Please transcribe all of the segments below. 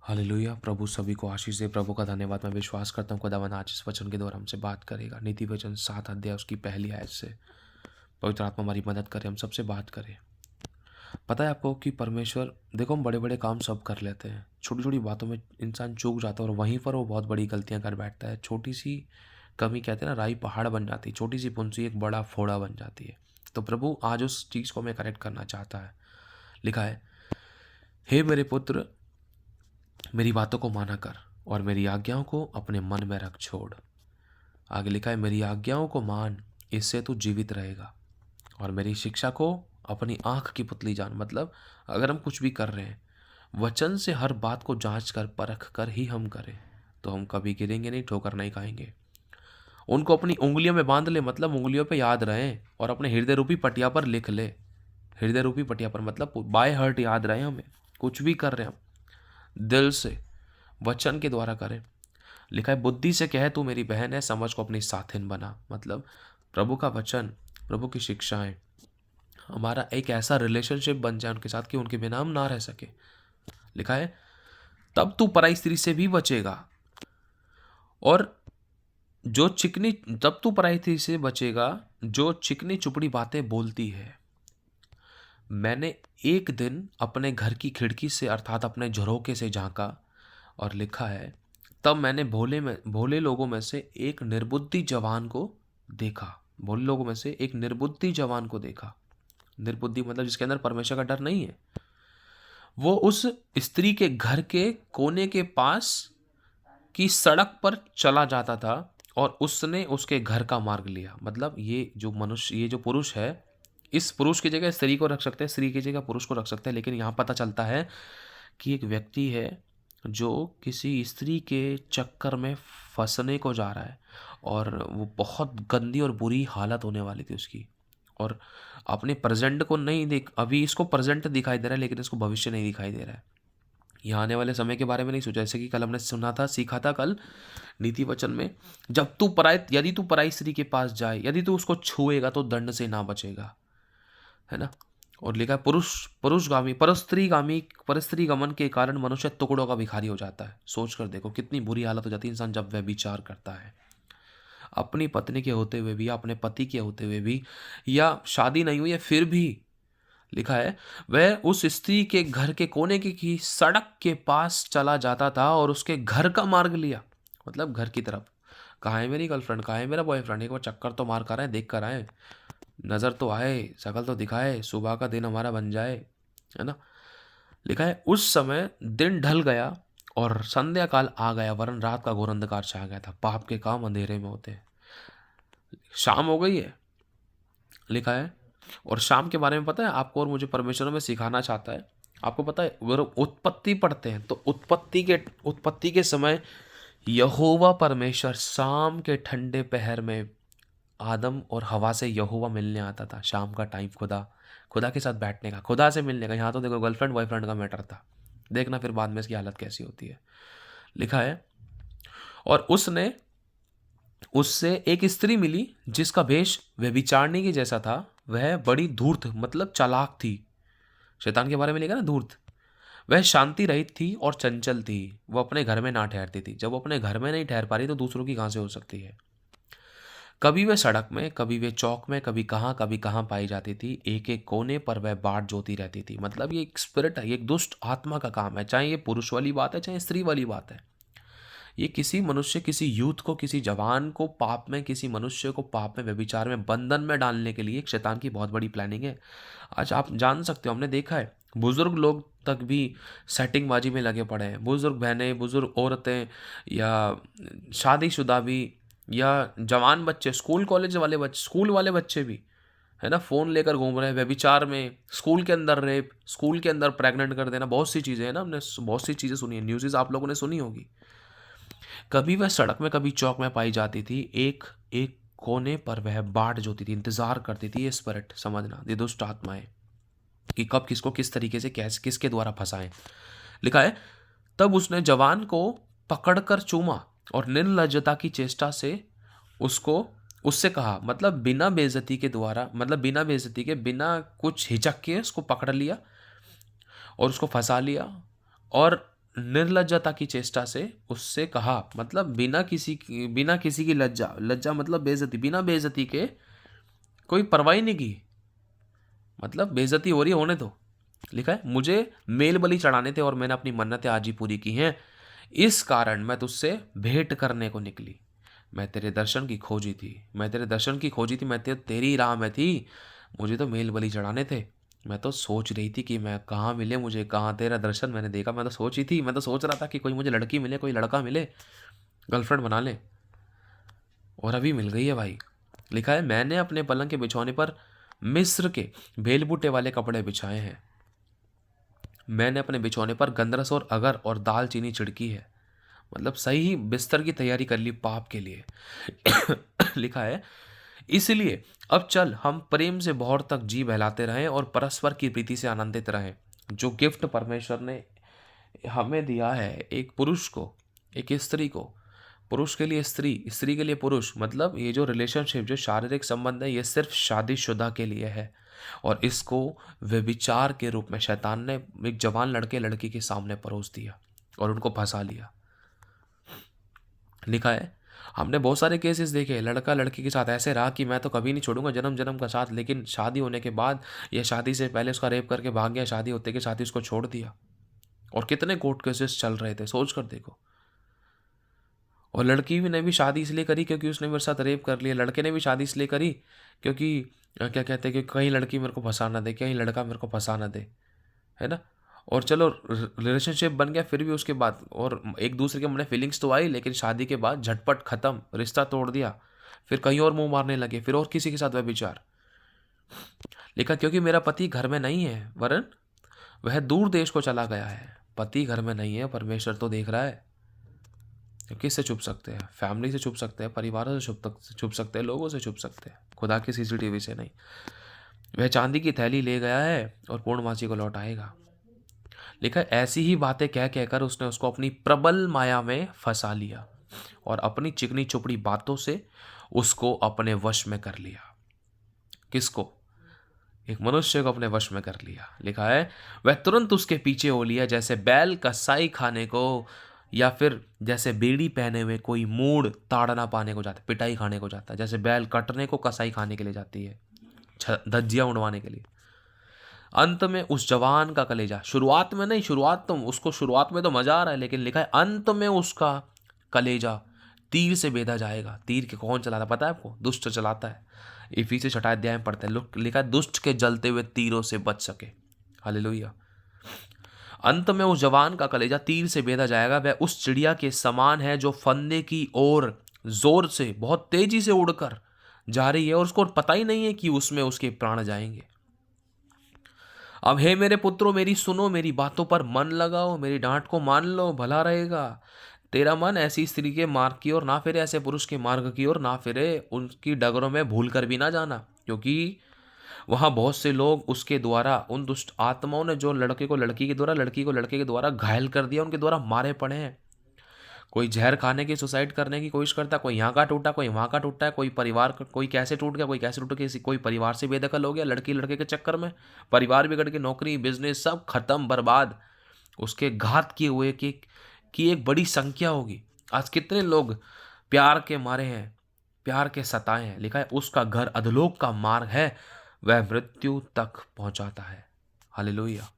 Hallelujah. प्रभु सभी को आशीष दे। प्रभु का धन्यवाद। मैं विश्वास करता हूँ खुदावन आज इस वचन के द्वारा हमसे बात करेगा। नीति वचन 7 अध्याय उसकी पहली आयत से पवित्र आत्मा हमारी मदद करे, हम सबसे बात करें। पता है आपको कि परमेश्वर, देखो हम बड़े बड़े काम सब कर लेते हैं, छोटी छोटी बातों में इंसान चूक जाता है और वहीं पर वो बहुत बड़ी गलतियां कर बैठता है। छोटी सी कमी, कहते हैं ना, राई पहाड़ बन जाती है, छोटी सी पुंसी एक बड़ा फोड़ा बन जाती है। तो प्रभु आज उस चीज़ को हमें करेक्ट करना चाहता है। लिखा है, हे मेरे पुत्र, मेरी बातों को माना कर और मेरी आज्ञाओं को अपने मन में रख छोड़। आगे लिखा है, मेरी आज्ञाओं को मान, इससे तू जीवित रहेगा, और मेरी शिक्षा को अपनी आंख की पुतली जान। मतलब अगर हम कुछ भी कर रहे हैं, वचन से हर बात को जांच कर परख कर ही हम करें, तो हम कभी गिरेंगे नहीं, ठोकर नहीं खाएंगे। उनको अपनी उंगलियों में बांध ले, मतलब उंगलियों पे याद रहे, और अपने हृदय रूपी पटिया पर लिख ले। हृदय रूपी पटिया पर मतलब बाय हर्ट याद रहे हमें। कुछ भी कर रहे हैं हम दिल से वचन के द्वारा करें। लिखा है, बुद्धि से कहे तू मेरी बहन है, समझ को अपनी साथिन बना। मतलब प्रभु का वचन, प्रभु की शिक्षाएं, हमारा एक ऐसा रिलेशनशिप बन जाए उनके साथ कि उनके बिना हम ना रह सके। लिखा है, तब तू पराई स्त्री से भी बचेगा, और जो चिकनी तब तू पराई स्त्री से बचेगा जो चिकनी चुपड़ी बातें बोलती है। मैंने एक दिन अपने घर की खिड़की से अर्थात अपने झरोके से झांका, और लिखा है, तब मैंने भोले लोगों में से एक निर्बुद्धि जवान को देखा। भोले लोगों में से एक निर्बुद्धि जवान को देखा। निर्बुद्धि मतलब जिसके अंदर परमेश्वर का डर नहीं है। वो उस स्त्री के घर के कोने के पास की सड़क पर चला जाता था, और उसने उसके घर का मार्ग लिया। मतलब ये जो मनुष्य, ये जो पुरुष है, इस पुरुष की जगह स्त्री को रख सकते हैं, स्त्री की जगह पुरुष को रख सकते हैं, लेकिन यहाँ पता चलता है कि एक व्यक्ति है जो किसी स्त्री के चक्कर में फंसने को जा रहा है, और वो बहुत गंदी और बुरी हालत होने वाली थी उसकी। और अपने प्रेजेंट को नहीं देख, अभी इसको प्रेजेंट दिखाई दे रहा है, लेकिन इसको भविष्य नहीं दिखाई दे रहा है। यहाँ आने वाले समय के बारे में नहीं सोचा। जैसे कि कल हमने सुना था, सीखा था कल नीति वचन में, जब तू यदि तू पराई स्त्री के पास जाए, यदि तू उसको छुएगा तो दंड से ना बचेगा, है ना। और लिखा है, परस्त्री गमन के कारण मनुष्य टुकड़ों का भिखारी हो जाता है। सोच कर देखो कितनी बुरी हालत हो जाती है इंसान जब वह विचार करता है, अपनी पत्नी के होते हुए भी, या अपने पति के होते हुए भी, या शादी नहीं हुई है फिर भी। लिखा है, वह उस स्त्री के घर के कोने की सड़क के पास चला जाता था और उसके घर का मार्ग लिया। मतलब घर की तरफ। कहाँ है मेरी गर्लफ्रेंड, कहाँ है मेरा बॉयफ्रेंड, एक बार चक्कर तो मार कर आए, देख कर आए, नज़र तो आए, शकल तो दिखाए, सुबह का दिन हमारा बन जाए, है ना। लिखा है, उस समय दिन ढल गया और संध्या काल आ गया, वरन रात का घोर अंधकार छा गया था। पाप के काम अंधेरे में होते हैं। शाम हो गई है, लिखा है। और शाम के बारे में पता है आपको और मुझे, परमेश्वर में सिखाना चाहता है। आपको पता है, अगर उत्पत्ति पढ़ते हैं तो उत्पत्ति के समय यहोवा परमेश्वर शाम के ठंडे पहर में आदम और हवा से यहोवा मिलने आता था। शाम का टाइम, खुदा खुदा के साथ बैठने का, खुदा से मिलने का। यहाँ तो देखो गर्लफ्रेंड बॉयफ्रेंड का मैटर था, देखना फिर बाद में इसकी हालत कैसी होती है। लिखा है, और उसने उससे एक स्त्री मिली जिसका भेष व्यभिचारिणी के जैसा था। वह बड़ी धूर्त मतलब चालाक थी। शैतान के बारे में लिखा ना, धूर्त। वह शांति रहित थी और चंचल थी। वो अपने घर में ना ठहरती थी। जब वो अपने घर में नहीं ठहर पा रही तो दूसरों की कहाँ से हो सकती है। कभी वह सड़क में, कभी वह चौक में, कभी कहाँ पाई जाती थी। एक एक कोने पर वह बाट जोती रहती थी। मतलब ये एक स्पिरिट है, ये एक दुष्ट आत्मा का काम है। चाहे ये पुरुष वाली बात है, चाहे स्त्री वाली बात है। ये किसी मनुष्य, किसी यूथ को, किसी जवान को पाप में, किसी मनुष्य को पाप में, व्यभिचार में, बंधन में डालने के लिए एक शैतान की बहुत बड़ी प्लानिंग है। आज आप जान सकते हो, हमने देखा है बुजुर्ग लोग तक भी सेटिंगबाजी में लगे पड़े हैं। बुजुर्ग बहनें, बुजुर्ग औरतें, या शादीशुदा भी, या जवान बच्चे, स्कूल वाले बच्चे भी, है ना, फ़ोन लेकर घूम रहे हैं व्यभिचार में। स्कूल के अंदर रेप, स्कूल के अंदर प्रेग्नेंट कर देना, बहुत सी चीज़ें हैं ना, हमने बहुत सी चीज़ें सुनी है, न्यूज़ आप लोगों ने सुनी होगी। कभी वह सड़क में, कभी चौक में पाई जाती थी। एक एक कोने पर वह बाट जोती थी, इंतजार करती थी। ये स्पिरिट, समझना, ये दुष्ट आत्माएं, कि कब किसको किस तरीके से कैसे किसके द्वारा फंसाएं। लिखा है, तब उसने जवान को पकड़कर चूमा और निर्लज्जता की चेष्टा से उसको उससे कहा, मतलब बिना बेइज्जती के द्वारा, मतलब बिना बेइज्जती के, बिना कुछ हिचक के उसको पकड़ लिया और उसको फंसा लिया। और निर्लज्जता की चेष्टा से उससे कहा, मतलब बिना किसी की लज्जा, लज्जा मतलब बेइज्जती, बिना बेइज्जती के कोई परवाही नहीं की, मतलब बेइज्जती हो रही है होने दो। लिखा है मुझे मेल बलि चढ़ाने थे और मैंने अपनी मन्नतें आज ही पूरी की हैं, इस कारण मैं तुझसे भेंट करने को निकली। मैं तेरे दर्शन की खोजी थी, मैं तेरे दर्शन की खोजी थी, मैं तेरी राह में थी, मुझे तो मेल बलि चढ़ाने थे। मैं तो सोच रही थी कि मैं कहाँ मिले मुझे, कहाँ तेरा दर्शन मैंने देखा, मैं तो सोची थी, मैं तो सोच रहा था कि कोई मुझे लड़की मिले, कोई लड़का मिले, गर्लफ्रेंड बना ले, और अभी मिल गई है भाई। लिखा है मैंने अपने पलंग के बिछौने पर मिस्र के बेलबूटे वाले कपड़े बिछाए हैं, मैंने अपने बिछौने पर गंदरस और अगर और दालचीनी छिड़की है, मतलब सही ही बिस्तर की तैयारी कर ली पाप के लिए। लिखा है इसलिए अब चल हम प्रेम से बहुत तक जी बहलाते रहें और परस्पर की प्रीति से आनंदित रहें। जो गिफ्ट परमेश्वर ने हमें दिया है, एक पुरुष को एक स्त्री को, पुरुष के लिए स्त्री, स्त्री के लिए पुरुष, मतलब ये जो रिलेशनशिप, जो शारीरिक संबंध है, ये सिर्फ शादीशुदा के लिए है। और इसको व्यभिचार के रूप में शैतान ने एक जवान लड़के लड़की के सामने परोस दिया और उनको फंसा लिया। लिखा है हमने बहुत सारे केसेस देखे, लड़का लड़की के साथ ऐसे रहा कि मैं तो कभी नहीं छोड़ूंगा जन्म जन्म का साथ, लेकिन शादी होने के बाद या शादी से पहले उसका रेप करके भाग गया, शादी होते के साथ ही उसको छोड़ दिया। और कितने कोर्ट केसेस चल रहे थे, सोच कर देखो। और लड़की भी ने भी शादी इसलिए करी क्योंकि उसने मेरे साथ रेप कर लिया, लड़के ने भी शादी इसलिए करी क्योंकि क्या कहते हैं कि कहीं लड़की मेरे को फंसा ना दे, कहीं लड़का मेरे को फंसा ना दे, है ना। और चलो रिलेशनशिप बन गया, फिर भी उसके बाद और एक दूसरे के मन में फीलिंग्स तो आई, लेकिन शादी के बाद झटपट खत्म, रिश्ता तोड़ दिया, फिर कहीं और मुंह मारने लगे, फिर और किसी के साथ व्यभिचार। लिखा क्योंकि मेरा पति घर में नहीं है, वरन वह दूर देश को चला गया है। पति घर में नहीं है, परमेश्वर तो देख रहा है। किससे छुप सकते हैं? फैमिली से छुप सकते हैं, परिवारों से छुप सकते हैं, लोगों से छुप सकते हैं, खुदा की सीसीटीवी से नहीं। वह चांदी की थैली ले गया है और पूर्णमासी को लौट आएगा। लिखा ऐसी ही बातें कह कहकर उसने उसको अपनी प्रबल माया में फंसा लिया और अपनी चिकनी चुपड़ी बातों से उसको अपने वश में कर लिया। किसको? एक मनुष्य को अपने वश में कर लिया। लिखा है वह तुरंत उसके पीछे हो लिया, जैसे बैल कसाई खाने को, या फिर जैसे बेड़ी पहने हुए कोई मूड ताड़ना पाने को जाता है, पिटाई खाने को जाता है, जैसे बैल कटने को कसाई खाने के लिए जाती है, धज्जियां उड़वाने के लिए। अंत में उस जवान का कलेजा, शुरुआत में नहीं, शुरुआत में तो मजा आ रहा है, लेकिन लिखा है अंत में उसका कलेजा तीर से बेधा जाएगा। तीर के कौन चलाता पता है आपको? दुष्ट चलाता है। इफिसियों 6 अध्याय में पढ़ते हैं, लिखा है दुष्ट के जलते हुए तीरों से बच सके। हालेलुया। अंत में उस जवान का कलेजा तीर से बेधा जाएगा। वह उस चिड़िया के समान है जो फंदे की ओर जोर से बहुत तेजी से उड़कर जा रही है और उसको पता ही नहीं है कि उसमें उसके प्राण जाएंगे। अब हे मेरे पुत्रों, मेरी सुनो, मेरी बातों पर मन लगाओ, मेरी डांट को मान लो, भला रहेगा। तेरा मन ऐसी स्त्री के मार्ग की ओर ना फिरे, ऐसे पुरुष के मार्ग की ओर ना फिरे, उनकी डगरों में भूल कर भी ना जाना, क्योंकि वहां बहुत से लोग उसके द्वारा, उन दुष्ट आत्माओं ने जो लड़के को लड़की के द्वारा, लड़की को लड़के के द्वारा घायल कर दिया, उनके द्वारा मारे पड़े हैं। कोई जहर खाने की, सुसाइड करने की कोशिश करता है, कोई यहाँ का टूटा, कोई वहाँ का टूटा है, कोई परिवार कोई कैसे टूट गया, कोई कैसे टूट गया, कोई परिवार से बेदखल हो गया लड़की लड़के के चक्कर में, परिवार बिगड़ के, नौकरी बिजनेस सब खत्म बर्बाद। उसके घात किए हुए की एक बड़ी संख्या होगी। आज कितने लोग प्यार के मारे हैं, प्यार के सताए हैं। लिखा है उसका घर अधोलोक का मार्ग है, वह मृत्यु तक पहुंचाता है। हालेलुया।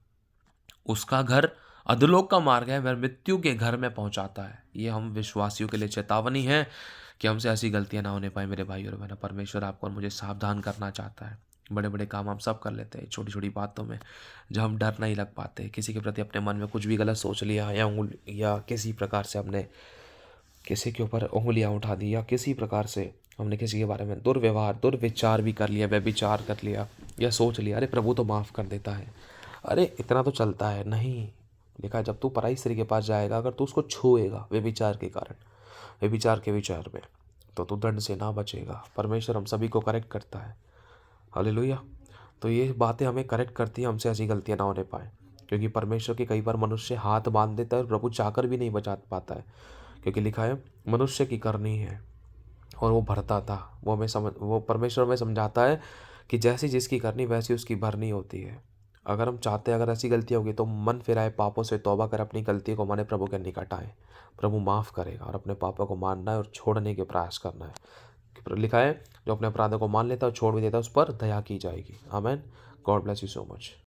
उसका घर अधोलोक का मार्ग है, वह मृत्यु के घर में पहुंचाता है। ये हम विश्वासियों के लिए चेतावनी है कि हमसे ऐसी गलतियां ना होने पाए। मेरे भाई और बहनों, परमेश्वर आपको और मुझे सावधान करना चाहता है। बड़े बड़े काम हम सब कर लेते हैं, छोटी छोटी बातों में जब हम डर नहीं लग पाते, किसी के प्रति अपने मन में कुछ भी गलत सोच लिया, या किसी प्रकार से हमने किसी के ऊपर उंगलियां उठा दी, या किसी प्रकार से हमने किसी के बारे में दुर्व्यवहार, दुर्विचार भी कर लिया, व्यभिचार कर लिया, या सोच लिया अरे प्रभु तो माफ़ कर देता है, अरे इतना तो चलता है। नहीं, लिखा जब तू पराई स्त्री के पास जाएगा, अगर तू उसको छुएगा व्यभिचार के कारण, व्यभिचार के विचार में, तो तू दंड से ना बचेगा। परमेश्वर हम सभी को करेक्ट करता है। हालेलुया। तो ये बातें हमें करेक्ट करती है, हमसे ऐसी गलतियां ना होने पाए, क्योंकि परमेश्वर के कई बार मनुष्य हाथ बांध देता है और प्रभु चाहकर भी नहीं बचा पाता है, क्योंकि लिखा है मनुष्य की करनी है और वो भरता था। वो परमेश्वर में समझाता है कि जैसी जिसकी करनी वैसी उसकी भरनी होती है। अगर हम चाहते हैं, अगर ऐसी गलतियाँ होगी तो मन फिराए, पापों से तौबा कर, अपनी गलती को माने, प्रभु के निकट आए। प्रभु माफ़ करेगा और अपने पापों को मानना है और छोड़ने के प्रयास करना है। लिखा है जो अपने अपराधों को मान लेता है और छोड़ भी देता है उस पर दया की जाएगी। Amen. God bless you so much.